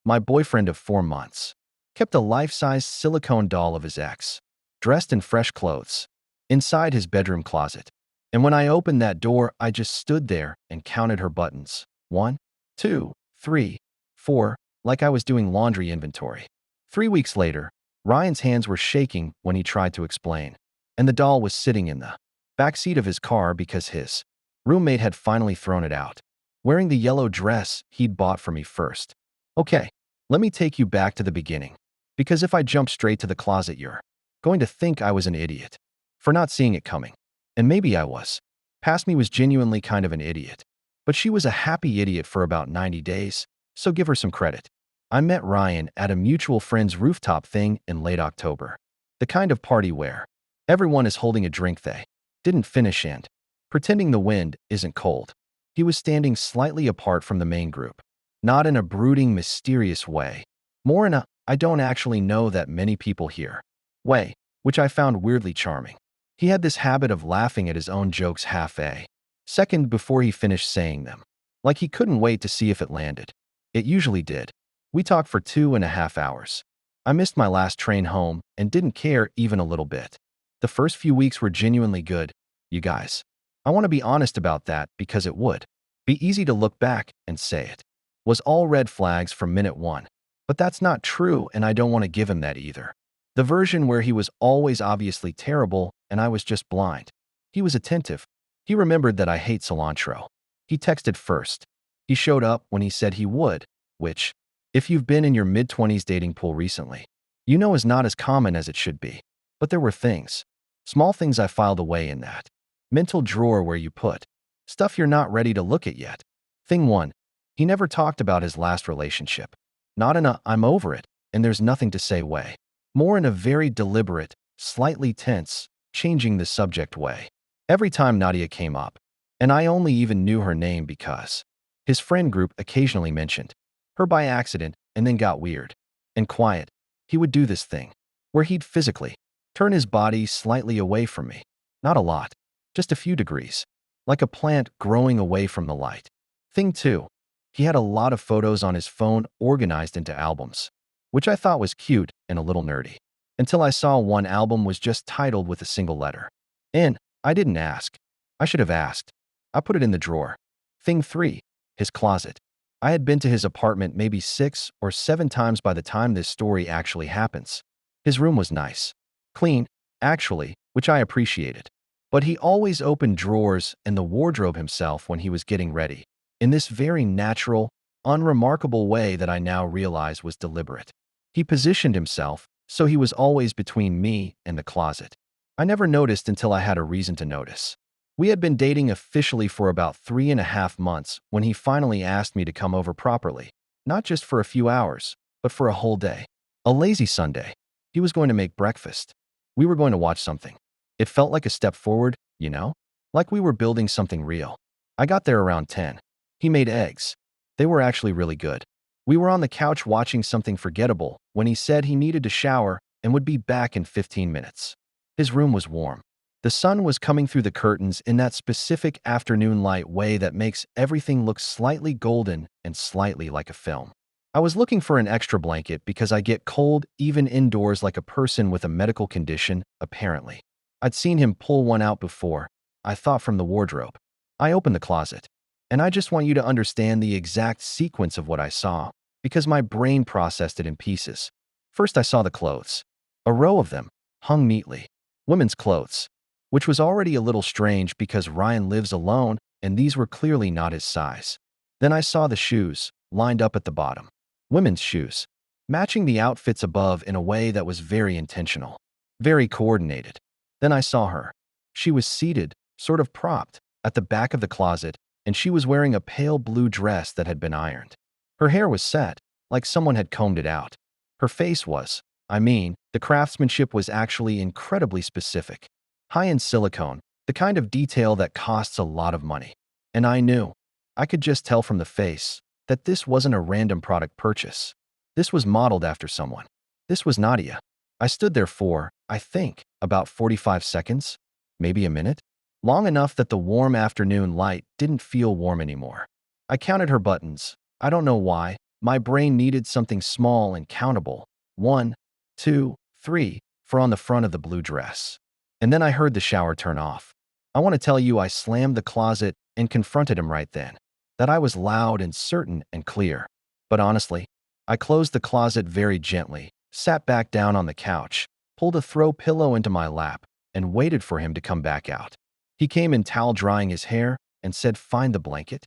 my boyfriend of 4 months, kept a life-size silicone doll of his ex, dressed in fresh clothes, inside his bedroom closet. And when I opened that door, I just stood there and counted her buttons. 1, 2, 3, 4, like I was doing laundry inventory. 3 weeks later, Ryan's hands were shaking when he tried to explain, and the doll was sitting in the backseat of his car because his roommate had finally thrown it out, wearing the yellow dress he'd bought for me first. Okay, let me take you back to the beginning, because if I jump straight to the closet, you're going to think I was an idiot for not seeing it coming. And maybe I was. Past me was genuinely kind of an idiot, but she was a happy idiot for about 90 days, so give her some credit. I met Ryan at a mutual friend's rooftop thing in late October, the kind of party where everyone is holding a drink they didn't finish and pretending the wind isn't cold. He was standing slightly apart from the main group, not in a brooding, mysterious way, more in a I don't actually know that many people here way, which I found weirdly charming. He had this habit of laughing at his own jokes half a second before he finished saying them, like he couldn't wait to see if it landed. It usually did. We talked for 2.5 hours. I missed my last train home and didn't care even a little bit. The first few weeks were genuinely good, you guys. I want to be honest about that because it would be easy to look back and say it was all red flags from minute 1. But that's not true, and I don't want to give him that either. The version where he was always obviously terrible and I was just blind. He was attentive. He remembered that I hate cilantro. He texted first. He showed up when he said he would, which, if you've been in your mid-20s dating pool recently, you know is not as common as it should be. But there were things, small things I filed away in that mental drawer where you put stuff you're not ready to look at yet. Thing 1, he never talked about his last relationship. Not in a I'm over it and there's nothing to say way. More in a very deliberate, slightly tense, changing the subject way. Every time Nadia came up, and I only even knew her name because his friend group occasionally mentioned her by accident and then got weird and quiet, he would do this thing where he'd physically turn his body slightly away from me. Not a lot, just a few degrees, like a plant growing away from the light. Thing 2, he had a lot of photos on his phone organized into albums, which I thought was cute and a little nerdy, until I saw one album was just titled with a single letter. And I didn't ask. I should have asked. I put it in the drawer. Thing 3, his closet. I had been to his apartment maybe 6 or 7 times by the time this story actually happens. His room was nice. Clean, actually, which I appreciated. But he always opened drawers and the wardrobe himself when he was getting ready, in this very natural, unremarkable way that I now realize was deliberate. He positioned himself so he was always between me and the closet. I never noticed until I had a reason to notice. We had been dating officially for about 3.5 months when he finally asked me to come over properly, not just for a few hours, but for a whole day. A lazy Sunday. He was going to make breakfast. We were going to watch something. It felt like a step forward, you know? Like we were building something real. I got there around 10. He made eggs. They were actually really good. We were on the couch watching something forgettable when he said he needed to shower and would be back in 15 minutes. His room was warm. The sun was coming through the curtains in that specific afternoon light way that makes everything look slightly golden and slightly like a film. I was looking for an extra blanket because I get cold even indoors like a person with a medical condition, apparently. I'd seen him pull one out before, I thought from the wardrobe. I opened the closet. And I just want you to understand the exact sequence of what I saw, because my brain processed it in pieces. First, I saw the clothes. A row of them, hung neatly. Women's clothes, which was already a little strange because Ryan lives alone and these were clearly not his size. Then I saw the shoes, lined up at the bottom. Women's shoes, matching the outfits above in a way that was very intentional, very coordinated. Then I saw her. She was seated, sort of propped, at the back of the closet, and she was wearing a pale blue dress that had been ironed. Her hair was set, like someone had combed it out. Her face was, the craftsmanship was actually incredibly specific. High-end silicone, the kind of detail that costs a lot of money. And I knew, I could just tell from the face, that this wasn't a random product purchase. This was modeled after someone. This was Nadia. I stood there for, I think, about 45 seconds, maybe a minute. Long enough that the warm afternoon light didn't feel warm anymore. I counted her buttons. I don't know why. My brain needed something small and countable. 1, 2, 3, for on the front of the blue dress. And then I heard the shower turn off. I want to tell you I slammed the closet and confronted him right then. That I was loud and certain and clear. But honestly, I closed the closet very gently, sat back down on the couch, pulled a throw pillow into my lap, and waited for him to come back out. He came in towel drying his hair and said, "Find the blanket?"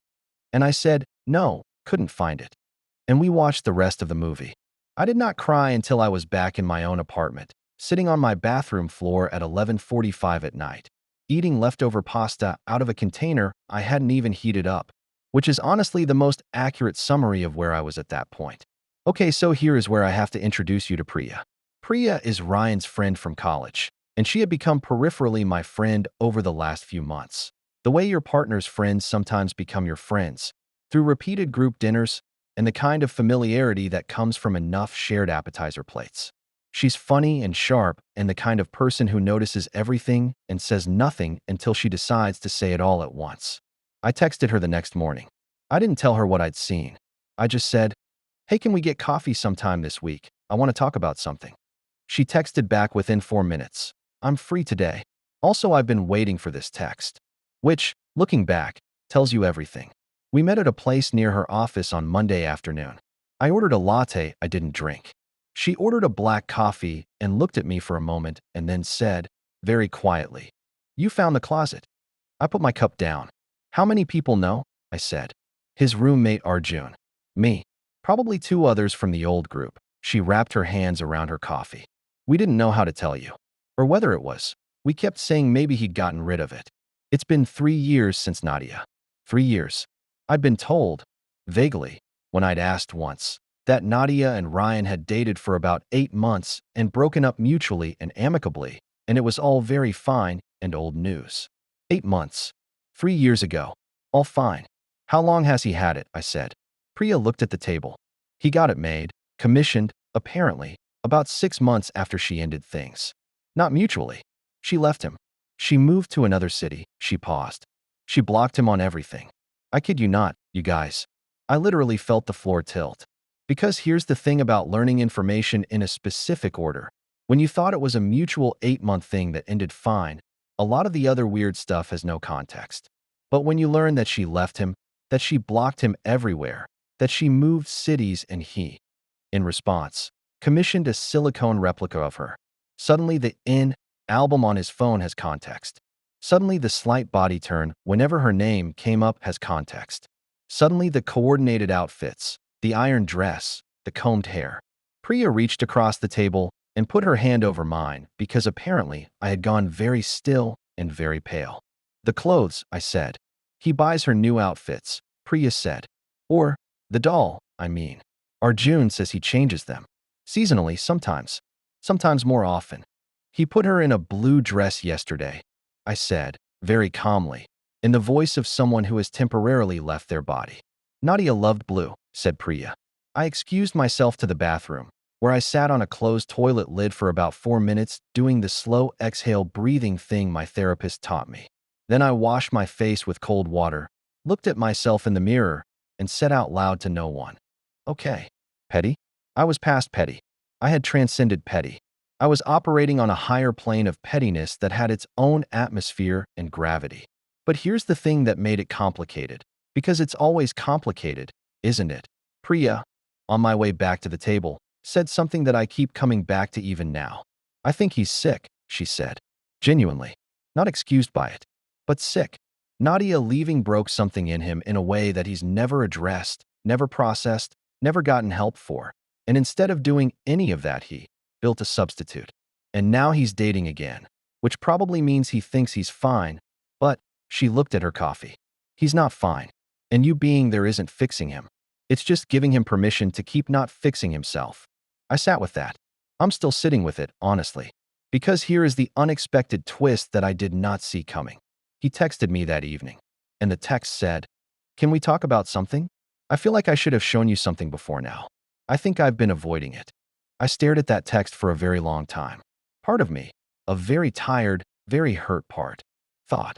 And I said, "No, couldn't find it." And we watched the rest of the movie. I did not cry until I was back in my own apartment, sitting on my bathroom floor at 11:45 at night, eating leftover pasta out of a container I hadn't even heated up, which is honestly the most accurate summary of where I was at that point. Okay, so here is where I have to introduce you to Priya. Priya is Ryan's friend from college, and she had become peripherally my friend over the last few months. The way your partner's friends sometimes become your friends, through repeated group dinners and the kind of familiarity that comes from enough shared appetizer plates. She's funny and sharp and the kind of person who notices everything and says nothing until she decides to say it all at once. I texted her the next morning. I didn't tell her what I'd seen. I just said, "Hey, can we get coffee sometime this week? I want to talk about something." She texted back within 4 minutes. "I'm free today." Also, I've been waiting for this text, which, looking back, tells you everything. We met at a place near her office on Monday afternoon. I ordered a latte I didn't drink. She ordered a black coffee and looked at me for a moment and then said, very quietly, "You found the closet." I put my cup down. "How many people know?" I said. "His roommate Arjun. Me. Probably 2 others from the old group." She wrapped her hands around her coffee. "We didn't know how to tell you. Or whether it was. We kept saying maybe he'd gotten rid of it. It's been 3 years since Nadia." 3 years. I'd been told, vaguely, when I'd asked once, that Nadia and Ryan had dated for about 8 months and broken up mutually and amicably, and it was all very fine and old news. 8 months. 3 years ago. All fine. "How long has he had it?" I said. Priya looked at the table. "He got it made, commissioned, apparently, about 6 months after she ended things. Not mutually. She left him. She moved to another city." She paused. "She blocked him on everything. I kid you not, you guys. I literally felt the floor tilt. Because here's the thing about learning information in a specific order. When you thought it was a mutual 8-month thing that ended fine, a lot of the other weird stuff has no context. But when you learn that she left him, that she blocked him everywhere, that she moved cities and he, in response, commissioned a silicone replica of her, suddenly the album on his phone has context. Suddenly the slight body turn whenever her name came up has context. Suddenly the coordinated outfits, the iron dress, the combed hair." Priya reached across the table and put her hand over mine because apparently I had gone very still and very pale. "The clothes," I said. "He buys her new outfits," Priya said. "Or, the doll, I mean. Arjun says he changes them. Seasonally, sometimes. Sometimes more often. He put her in a blue dress yesterday," I said, very calmly, in the voice of someone who has temporarily left their body. "Nadia loved blue," said Priya. I excused myself to the bathroom, where I sat on a closed toilet lid for about 4 minutes doing the slow exhale breathing thing my therapist taught me. Then I washed my face with cold water, looked at myself in the mirror, and said out loud to no one, "Okay. Petty?" I was past petty. I had transcended petty. I was operating on a higher plane of pettiness that had its own atmosphere and gravity. But here's the thing that made it complicated. Because it's always complicated, isn't it? Priya, on my way back to the table, said something that I keep coming back to even now. "I think he's sick," she said. Genuinely. Not excused by it, but sick. Nadia leaving broke something in him in a way that he's never addressed, never processed, never gotten help for. And instead of doing any of that, he built a substitute. And now he's dating again, which probably means he thinks he's fine, but she looked at her coffee. He's not fine. And you being there isn't fixing him. It's just giving him permission to keep not fixing himself. I sat with that. I'm still sitting with it, honestly. Because here is the unexpected twist that I did not see coming. He texted me that evening, and the text said, "Can we talk about something? I feel like I should have shown you something before now. I think I've been avoiding it." I stared at that text for a very long time. Part of me, a very tired, very hurt part, thought,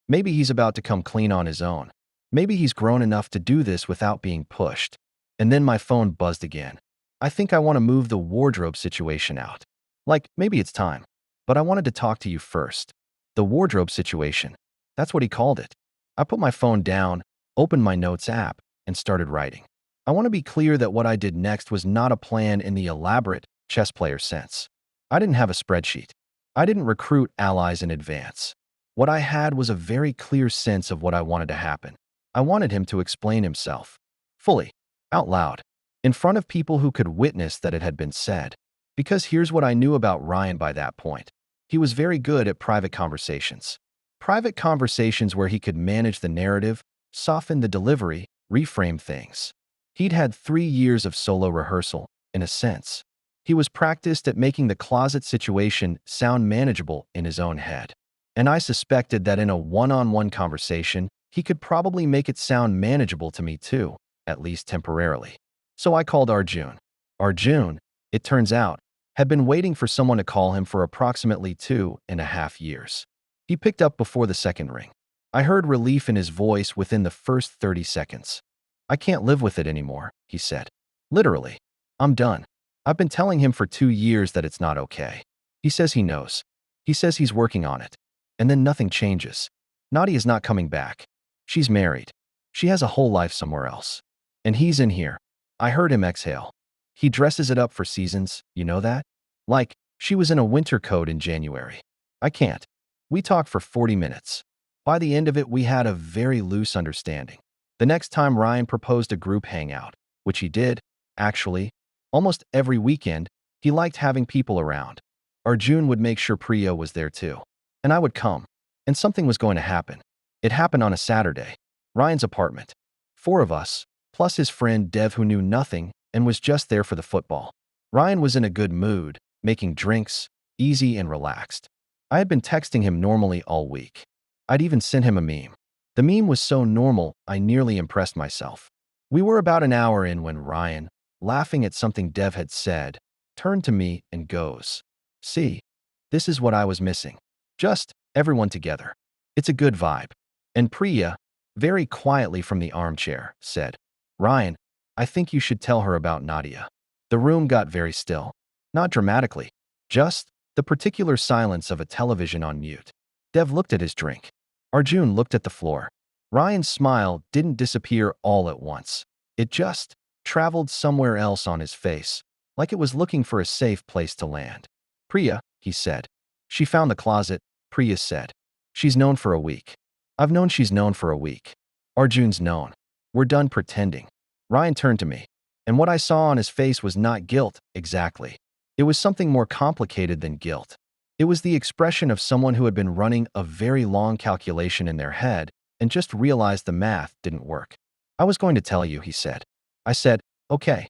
maybe he's about to come clean on his own. Maybe he's grown enough to do this without being pushed. And then my phone buzzed again. I think I want to move the wardrobe situation out. Like, maybe it's time. But I wanted to talk to you first. The wardrobe situation. That's what he called it. I put my phone down, opened my notes app, and started writing. I want to be clear that what I did next was not a plan in the elaborate chess player sense. I didn't have a spreadsheet. I didn't recruit allies in advance. What I had was a very clear sense of what I wanted to happen. I wanted him to explain himself. Fully. Out loud. In front of people who could witness that it had been said. Because here's what I knew about Ryan by that point. He was very good at private conversations. Private conversations where he could manage the narrative, soften the delivery, reframe things. He'd had 3 years of solo rehearsal, in a sense. He was practiced at making the closet situation sound manageable in his own head. And I suspected that in a one-on-one conversation, he could probably make it sound manageable to me too, at least temporarily. So I called Arjun. Arjun, it turns out, had been waiting for someone to call him for approximately 2.5 years. He picked up before the second ring. I heard relief in his voice within the first 30 seconds. I can't live with it anymore, he said. Literally. I'm done. I've been telling him for 2 years that it's not okay. He says he knows. He says he's working on it. And then nothing changes. Nadia's not coming back. She's married. She has a whole life somewhere else. And he's in here. I heard him exhale. He dresses it up for seasons, you know that? Like, she was in a winter coat in January. I can't. We talked for 40 minutes. By the end of it, we had a very loose understanding. The next time Ryan proposed a group hangout, which he did, actually, almost every weekend, he liked having people around. Arjun would make sure Priya was there too. And I would come. And something was going to happen. It happened on a Saturday. Ryan's apartment. 4 of us, plus his friend Dev who knew nothing and was just there for the football. Ryan was in a good mood, making drinks, easy and relaxed. I had been texting him normally all week. I'd even sent him a meme. The meme was so normal, I nearly impressed myself. We were about an hour in when Ryan, laughing at something Dev had said, turned to me and goes, "See, this is what I was missing. Just everyone together. It's a good vibe." And Priya, very quietly from the armchair, said, "Ryan, I think you should tell her about Nadia." The room got very still. Not dramatically. Just the particular silence of a television on mute. Dev looked at his drink. Arjun looked at the floor. Ryan's smile didn't disappear all at once. It just traveled somewhere else on his face, like it was looking for a safe place to land. "Priya," he said. "She found the closet," Priya said. "She's known for a week." "I've known she's known for a week." Arjun's known. "We're done pretending." Ryan turned to me. And what I saw on his face was not guilt, exactly. It was something more complicated than guilt. It was the expression of someone who had been running a very long calculation in their head and just realized the math didn't work. "I was going to tell you," he said. I said, "Okay."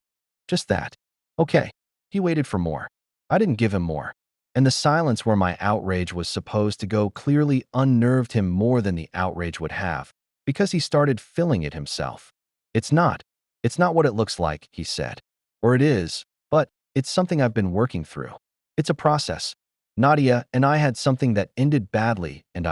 Just that. "Okay." He waited for more. I didn't give him more. And the silence where my outrage was supposed to go clearly unnerved him more than the outrage would have, because he started filling it himself. It's not what it looks like," he said. "Or it is, but it's something I've been working through. It's a process. Nadia and I had something that ended badly, and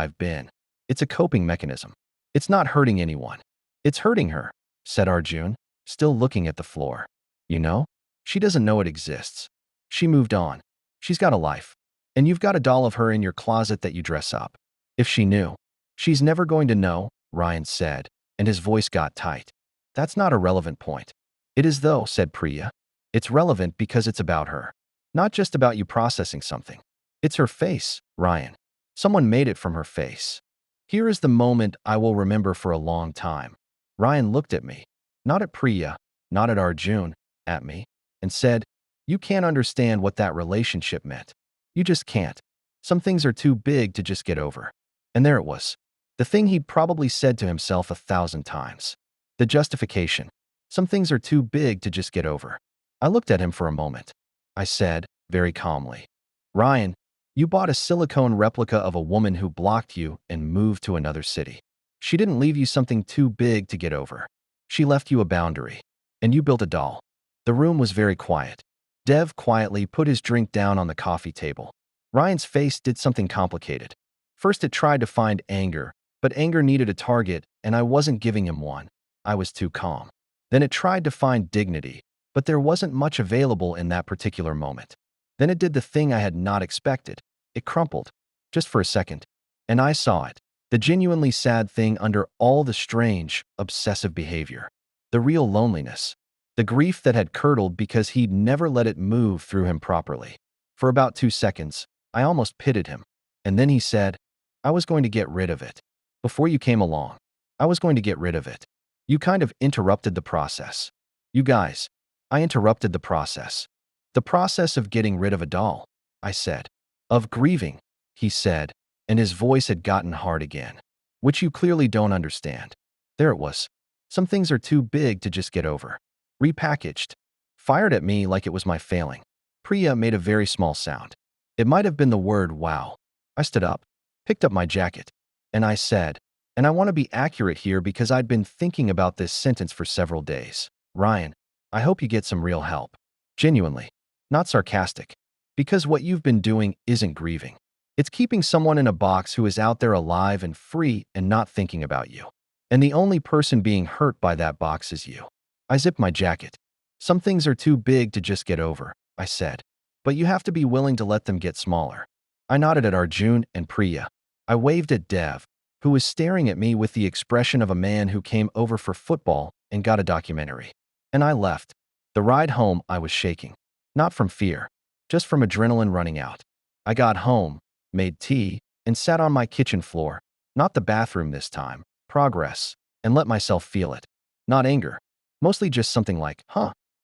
it's a coping mechanism. It's not hurting anyone. It's hurting her," said Arjun, still looking at the floor. "You know, she doesn't know it exists. She moved on. She's got a life. And you've got a doll of her in your closet that you dress up. If she knew." "She's never going to know," Ryan said, and his voice got tight. "That's not a relevant point." "It is though," said Priya. "It's relevant because it's about her. Not just about you processing something. It's her face, Ryan. Someone made it from her face. Here is the moment I will remember for a long time." Ryan looked at me, not at Priya, not at Arjun, at me, and said, "You can't understand what that relationship meant. You just can't. Some things are too big to just get over." And there it was. The thing he'd probably said to himself 1,000 times. The justification. Some things are too big to just get over. I looked at him for a moment. I said, very calmly, "Ryan, you bought a silicone replica of a woman who blocked you and moved to another city. She didn't leave you something too big to get over. She left you a boundary. And you built a doll." The room was very quiet. Dev quietly put his drink down on the coffee table. Ryan's face did something complicated. First it tried to find anger, but anger needed a target, and I wasn't giving him one. I was too calm. Then it tried to find dignity, but there wasn't much available in that particular moment. Then it did the thing I had not expected. It crumpled, just for a second, and I saw it. The genuinely sad thing under all the strange, obsessive behavior. The real loneliness. The grief that had curdled because he'd never let it move through him properly. For about 2 seconds, I almost pitied him. And then he said, I was going to get rid of it. Before you came along, I was going to get rid of it. You kind of interrupted the process. You guys, I interrupted the process. The process of getting rid of a doll, I said. Of grieving, he said, and his voice had gotten hard again. Which you clearly don't understand. There it was. Some things are too big to just get over. Repackaged. Fired at me like it was my failing. Priya made a very small sound. It might have been the word wow. I stood up, picked up my jacket, and I said, and I want to be accurate here because I'd been thinking about this sentence for several days. Ryan, I hope you get some real help. Genuinely. Not sarcastic. Because what you've been doing isn't grieving. It's keeping someone in a box who is out there alive and free and not thinking about you. And the only person being hurt by that box is you. I zipped my jacket. Some things are too big to just get over, I said. But you have to be willing to let them get smaller. I nodded at Arjun and Priya. I waved at Dev, who was staring at me with the expression of a man who came over for football and got a documentary. And I left. The ride home, I was shaking. Not from fear, just from adrenaline running out. I got home, made tea, and sat on my kitchen floor, not the bathroom this time, progress, and let myself feel it. Not anger, mostly just something like,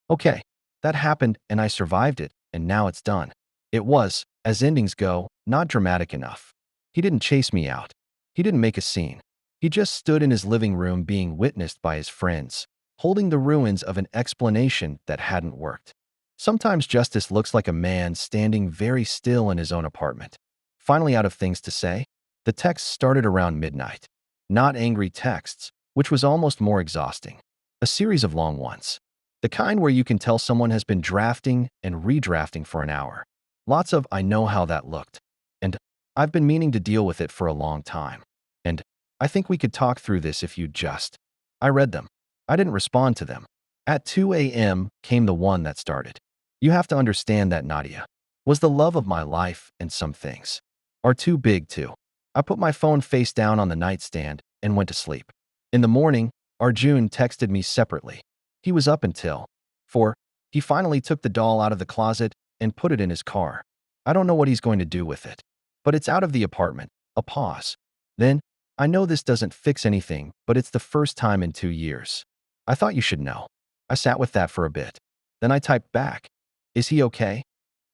okay, that happened and I survived it, and now it's done. It was, as endings go, not dramatic enough. He didn't chase me out. He didn't make a scene. He just stood in his living room being witnessed by his friends, holding the ruins of an explanation that hadn't worked. Sometimes justice looks like a man standing very still in his own apartment. Finally out of things to say, the text started around midnight. Not angry texts, which was almost more exhausting. A series of long ones. The kind where you can tell someone has been drafting and redrafting for an hour. Lots of I know how that looked. And I've been meaning to deal with it for a long time. And I think we could talk through this if you'd just. I read them. I didn't respond to them. At 2 a.m. came the one that started. You have to understand that Nadia was the love of my life, and some things are too big too. I put my phone face down on the nightstand and went to sleep. In the morning, Arjun texted me separately. He was up until 4. He finally took the doll out of the closet and put it in his car. I don't know what he's going to do with it, but it's out of the apartment. A pause. Then, I know this doesn't fix anything, but it's the first time in 2 years. I thought you should know. I sat with that for a bit. Then I typed back. Is he okay?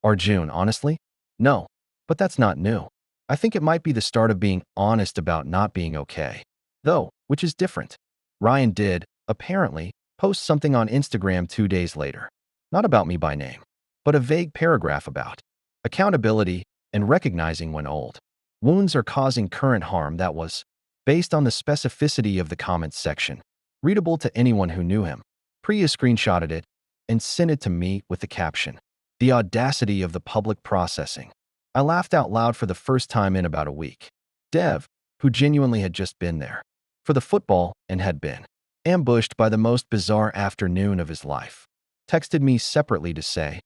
Arjun, honestly? No, but that's not new. I think it might be the start of being honest about not being okay. Though, which is different. Ryan did, apparently, post something on Instagram 2 days later. Not about me by name, but a vague paragraph about accountability and recognizing when old wounds are causing current harm that was based on the specificity of the comments section, readable to anyone who knew him. Priya screenshotted it and sent it to me with the caption, "The audacity of the public processing." I laughed out loud for the first time in about a week. Dev, who genuinely had just been there for the football and had been ambushed by the most bizarre afternoon of his life, texted me separately to say,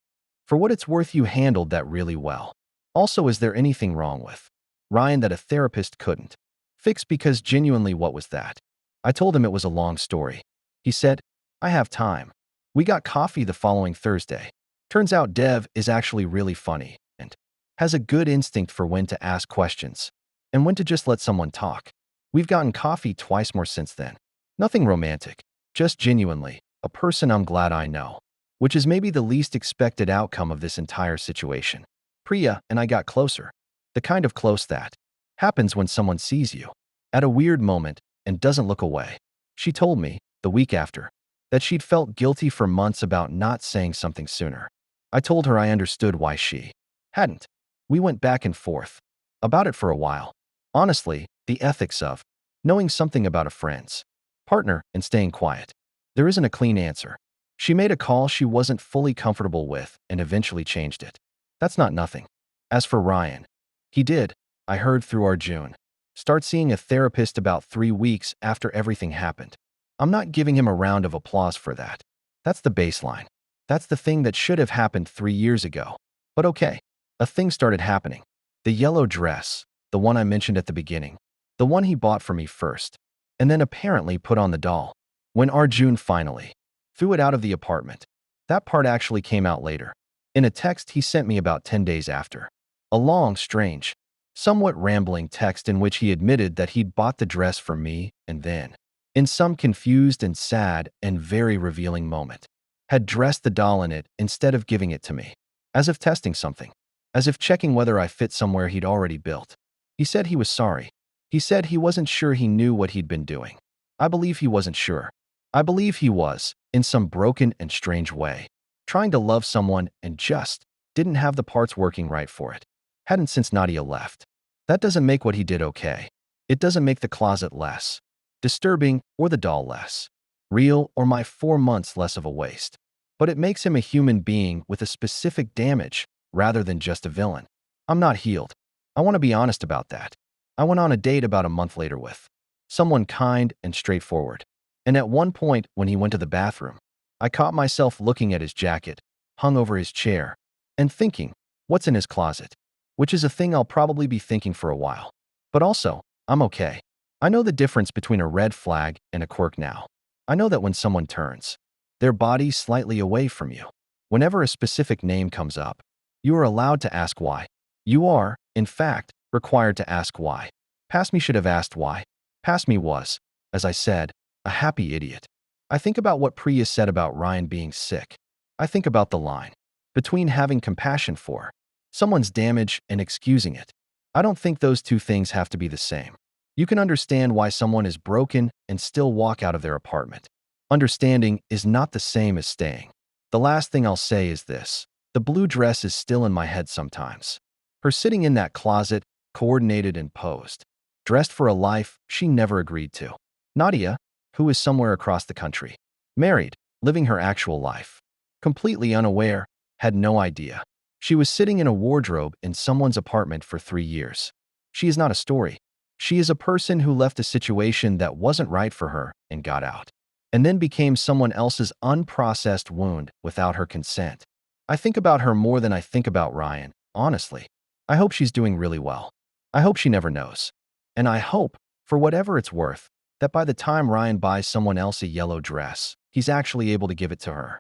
"For what it's worth, you handled that really well. Also, is there anything wrong with Ryan that a therapist couldn't fix? Because genuinely, what was that?" I told him it was a long story. He said, "I have time." We got coffee the following Thursday. Turns out Dev is actually really funny and has a good instinct for when to ask questions and when to just let someone talk. We've gotten coffee twice more since then. Nothing romantic, just genuinely a person I'm glad I know, which is maybe the least expected outcome of this entire situation. Priya and I got closer, the kind of close that happens when someone sees you at a weird moment and doesn't look away. She told me, the week after, that she'd felt guilty for months about not saying something sooner. I told her I understood why she hadn't. We went back and forth about it for a while. Honestly, the ethics of knowing something about a friend's partner and staying quiet. There isn't a clean answer. She made a call she wasn't fully comfortable with and eventually changed it. That's not nothing. As for Ryan, he did, I heard through Arjun, start seeing a therapist about 3 weeks after everything happened. I'm not giving him a round of applause for that. That's the baseline. That's the thing that should have happened 3 years ago. But okay, a thing started happening. The yellow dress, the one I mentioned at the beginning, the one he bought for me first, and then apparently put on the doll. When Arjun finally threw it out of the apartment. That part actually came out later, in a text he sent me about 10 days after. A long, strange, somewhat rambling text in which he admitted that he'd bought the dress for me and then, in some confused and sad and very revealing moment, had dressed the doll in it instead of giving it to me, as if testing something, as if checking whether I fit somewhere he'd already built. He said he was sorry. He said he wasn't sure he knew what he'd been doing. I believe he wasn't sure. I believe he was, in some broken and strange way, trying to love someone and just didn't have the parts working right for it. Hadn't since Nadia left. That doesn't make what he did okay. It doesn't make the closet less disturbing or the doll less real or my 4 months less of a waste. But it makes him a human being with a specific damage rather than just a villain. I'm not healed. I want to be honest about that. I went on a date about a month later with someone kind and straightforward. And at one point, when he went to the bathroom, I caught myself looking at his jacket, hung over his chair, and thinking, what's in his closet? Which is a thing I'll probably be thinking for a while. But also, I'm okay. I know the difference between a red flag and a quirk now. I know that when someone turns their body slightly away from you, whenever a specific name comes up, you are allowed to ask why. You are, in fact, required to ask why. Past me should have asked why. Past me was, as I said, a happy idiot. I think about what Priya said about Ryan being sick. I think about the line between having compassion for someone's damage and excusing it. I don't think those two things have to be the same. You can understand why someone is broken and still walk out of their apartment. Understanding is not the same as staying. The last thing I'll say is this. The blue dress is still in my head sometimes. Her sitting in that closet, coordinated and posed, dressed for a life she never agreed to. Nadia, who is somewhere across the country, married, living her actual life, completely unaware, had no idea. She was sitting in a wardrobe in someone's apartment for 3 years. She is not a story. She is a person who left a situation that wasn't right for her and got out, and then became someone else's unprocessed wound without her consent. I think about her more than I think about Ryan, honestly. I hope she's doing really well. I hope she never knows. And I hope, for whatever it's worth, that by the time Ryan buys someone else a yellow dress, he's actually able to give it to her.